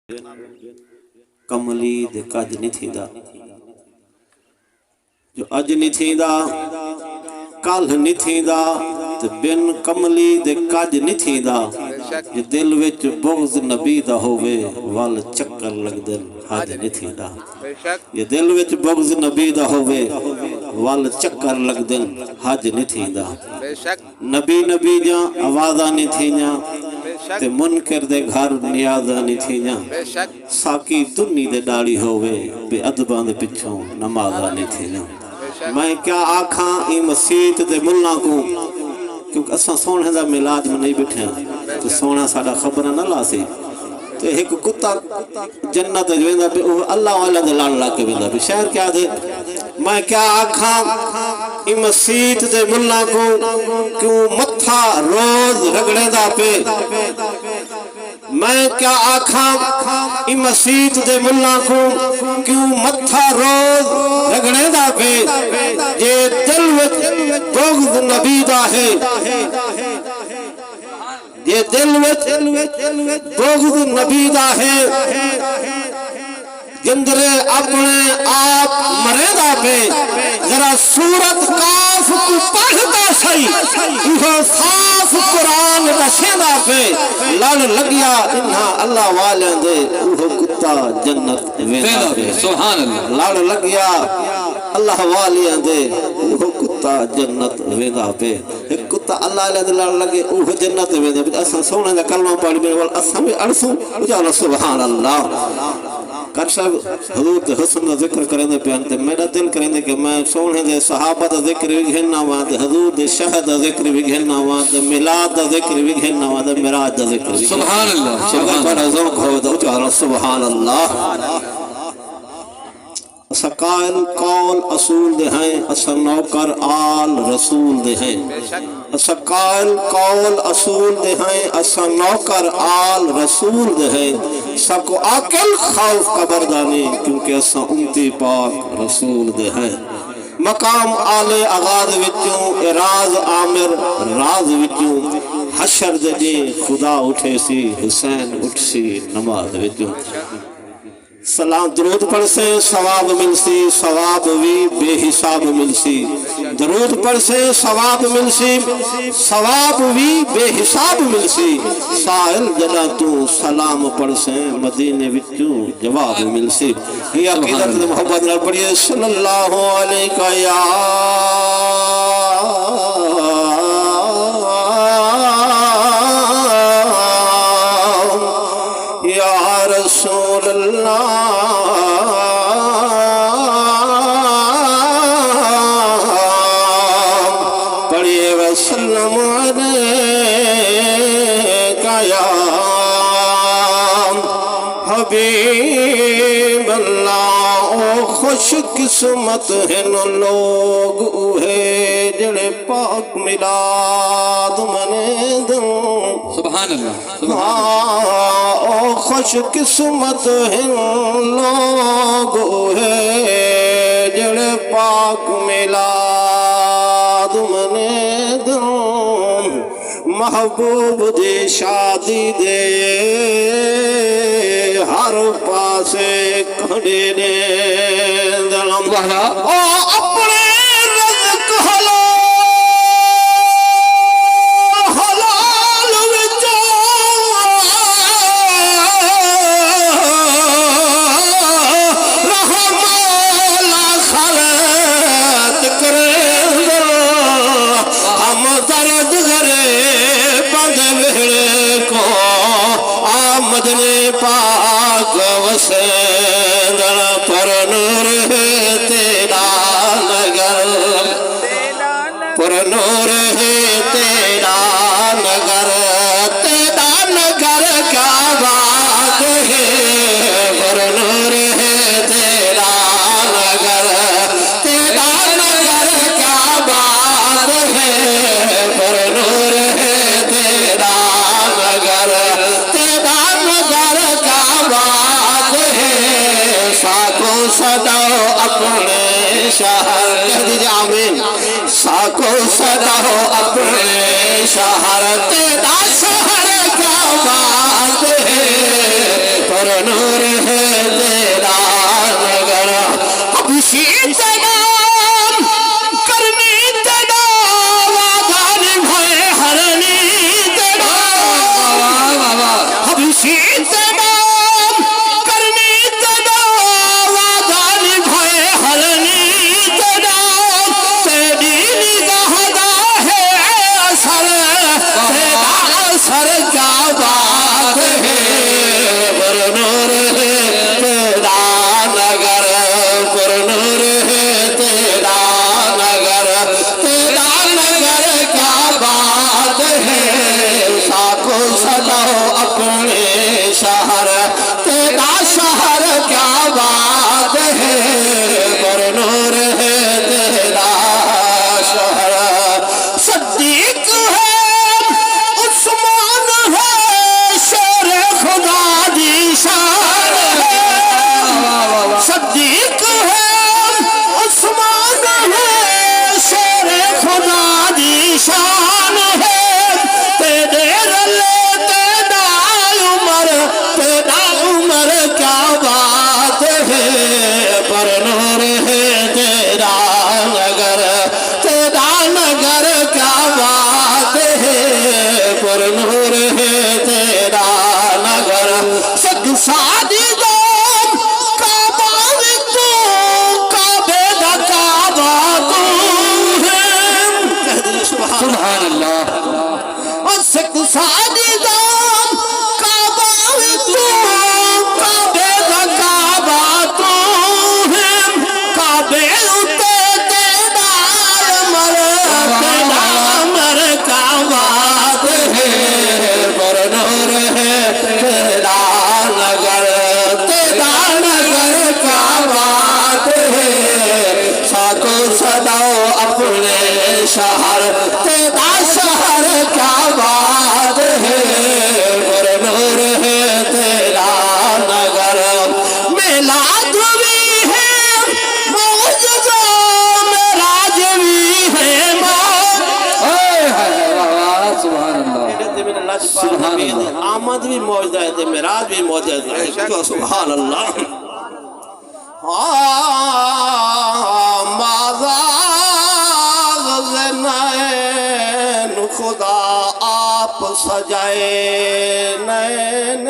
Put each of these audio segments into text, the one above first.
कमली दे कज नहीं थींदा, जो अज नहीं थींदा कल नहीं थींदा, ते बिन कमली दे कज नहीं थींदा। जे दिल विच बुग़्ज़ नबी दा होवे वल चक्कर लगदे हज नहीं थींदा। जे दिल विच बुग़्ज़ नबी दा होवे वल चक्कर लगदे हज नहीं थींदा। नबी नबी जा आवाज़ा नहीं थींदा ते मुनकर दे घर नियाज़ा नहीं थींदा। साकी दुनी दे डाली होवे बे अदबां दे पिछों नमाज़ा नहीं थींदा। मैं क्या आखां ई मसीत दे मुल्ला को, क्योंकि असां सोने दा मिलाद में नहीं बैठे तो सोना साडा खबर ना लासी। तो एक कुत्ता जन्नत वेंदा पे अल्लाह वाला दे लाल ला के वेंदा पे शहर क्या दे। मैं क्या आखां ई मसीत दे मुल्ला को, क्यों मत्था रोज रगड़ेदा पे। मैं क्या आखां ई मसीत दे मुल्ला को, क्यों मत्था रोज रगड़ेदा पे। जे दिल विच बुग़्ज़ नबी दा है, ये दिल विच बुग़्ज़ नबी दा है, जिंदरे अपने आप मरेदा पे। जरा सूरत काफ को पढ़दा सही, इहो साफ कुरान दसेदा पे। लड़ लगिया इन्हा अल्लाह वाले दे उहो कुत्ता जन्नत वेंदा पे। सुभान अल्लाह। लड़ लगिया अल्लाह वाले दे उहो कुत्ता जन्नत वेंदा पे। एक कुत्ता अल्लाह वाले दे लड़ लगे उहो जन्नत वेंदा पे। असां सोने दा कलमा पढ़ में वल असां भी अरसू उजाला सुभान अल्लाह। कर साहब हजूर दे हुस्न दा जिक्र करंदे पियां ते मेरा दिल करंदे कि मैं सोने दे सहाबा दा जिक्र भी घेना वा ते हजूर दे शहद दा जिक्र भी घेना वा ते मिलाद दा जिक्र भी घेना वा ते मिराज दा जिक्र भी। सुभान अल्लाह। सुभान बड़ा ज़ौक़ हो तो उजाला सुभान अल्लाह। सकायल कौल असूल दे हैं, असा नौकर आल रसूल दे हैं। सकायल कौल असूल दे हैं, असा नौकर आल रसूल दे हैं। सको आकल खौफ कबरदानी, क्योंकि असा उम्मती पाक रसूल दे हैं। मकाम आले आगाज विचों इराज आमिर राज विचों, हशर दे खुदा उठे सी हुसैन उठ सी नमाज विचों। सलाम दरूद पढ़ से सवाब मिलसी, सवाब भी बेहिसाब मिलसी। दरूद पढ़ से सवाब मिलसी, सवाब भी बेहिसाब मिलसी। साहिल जदा तू सलाम पढ़ से मदीने विचों जवाब मिलसी। ये अकीदत मोहब्बत नाल पढ़िए सल्लल्लाहु अलैहि या रसूल अल्लाह। पढ़िए वसल्लम अलैका या हबीब अल्लाह। ओ खुश किस्मत है नो लोग उहे जड़े पाक मिलाद मने दो। सुभान अल्लाह। ओ खुश किस्मत है लोग है जड़े पाक मिलाद मने दो। महबूब दी शादी दे हर पासे खड़े ने दलम वाला। ओ अपने रज़्क़ हलाल विचों रहमौला खलत करे। हम दर्द घरे बंद भेड़े को आमद ने पाक वसे। पर नूर है तेरा नगर, पर नूर है तेरा नगर। तेरा नगर क्या बात है, पर नूर है तेरा नगर। तेरा नगर क्या बात है, पर नूर है तेरा नगर। तेरा नगर क्या बात है। साको सदाओ अपने शहर, कह दीजिए आमीन। साको सदाओ अपने शहर, तेरा शहर क्या बात है, पर پر نور ہے تیرا نگر حبشی تمام کرنی تیرا وعدہ نبھائے ہرنی تیرا حبشی تمام کرنی تیرا وعدہ نبھائے ہرنی تیرا تیری نگاہ دا ہے اثر تیرا اثر کیا بات ہے پر نور ہے تیرا نگر پر نور ہے تیرا نگر کیا بات ہے ساکو سجاؤ اپنے شہر تیرا شہر کیا بات ہے پر نور ہے تیرا شہر صدیق ہے عثمان ہے شیر خدا دی شان ہے صدیق ہے عثمان ہے شیر خدا دی شان ہے تیرے رلے تیرا عمر کیا بات ہے پر نور ہے تیرا نگر کیا بات ہے پر نور ہے تیرا نگر سگ سادی دام کعبہ تو کعبے دا کعبہ تو ہے سبحان اللہ اور سگ سادی دام کعبہ تو کعبے دا کعبہ تو ہے کعبے اتے تیرا عمر کیا بات ہے پر نور ہے تیرا نگر کیا بات ہے ساکو سجاؤ اپنے شہر تیرا شہر کیا بات ہے پر نور ہے تیرا نگر میلاد بھی ہے معجزہ معراج بھی ہے سبحان اللہ آمد بھی موجودہ ہے معراج بھی موجودہ ہے سبحان اللہ مازاغ زنین خدا آپ سجائے نین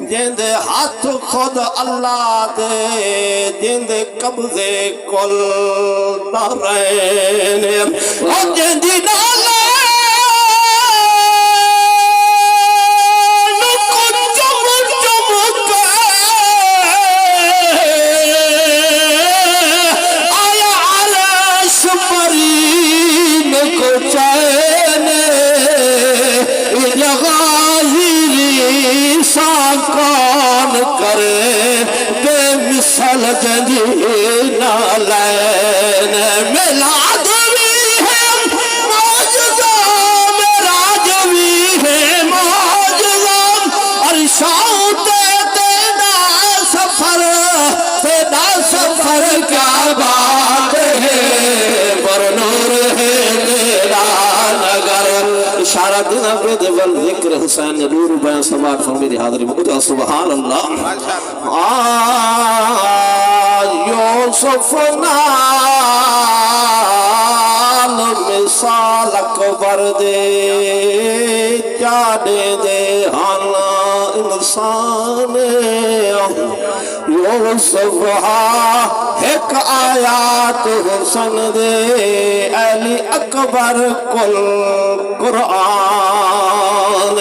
جند ہاتھ خود اللہ دے جند قبضے کل دارین اور جند نالے بے مثل جنی نالین میلاد بھی ہے معجزہ معراج بھی ہے معجزہ عرشاں تیرا سفر کیا بات ہے پر نور ہے تیرا نگر اشارت نبید والذکر حسین نور بیان سماعت فرمیدی حاضری مقدر سبحان اللہ یوسف نال مثال اکبر دے جاڑے دے حالا انسان یوسف ایک آیات حسن دے علی اکبر کل قرآن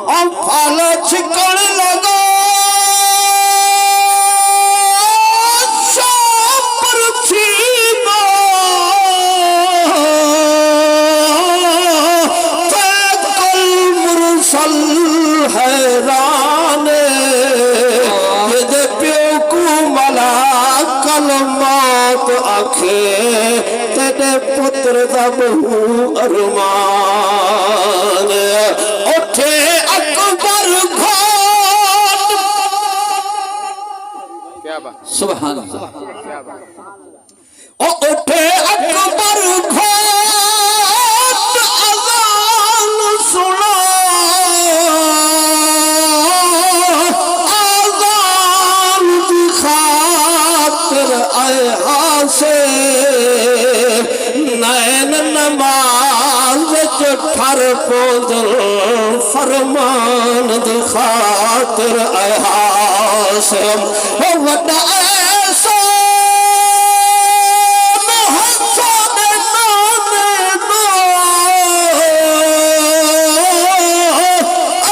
اور پھل چھکڑ لگا حیران یہ پیو کو ملا کلمات آنکھیں تیرے پتر دبہو ارمان اٹھے اکبر گھوٹ سبحان اللہ اٹھے اکبر گھوٹ اذان سنا نماز ٹھر پودل فرمان دی خاطر اے حاسم وڈا ایسا حسن نانے دو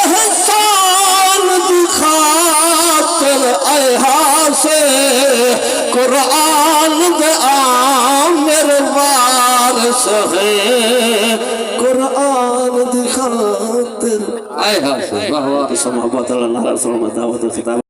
احسان دی خاطر اے حاسم قرآن دے آمر وارث ہے قرآن دی خاطر اے حاسم واہ واہ محبت اللہ رسول اللہ دعوت الخطاب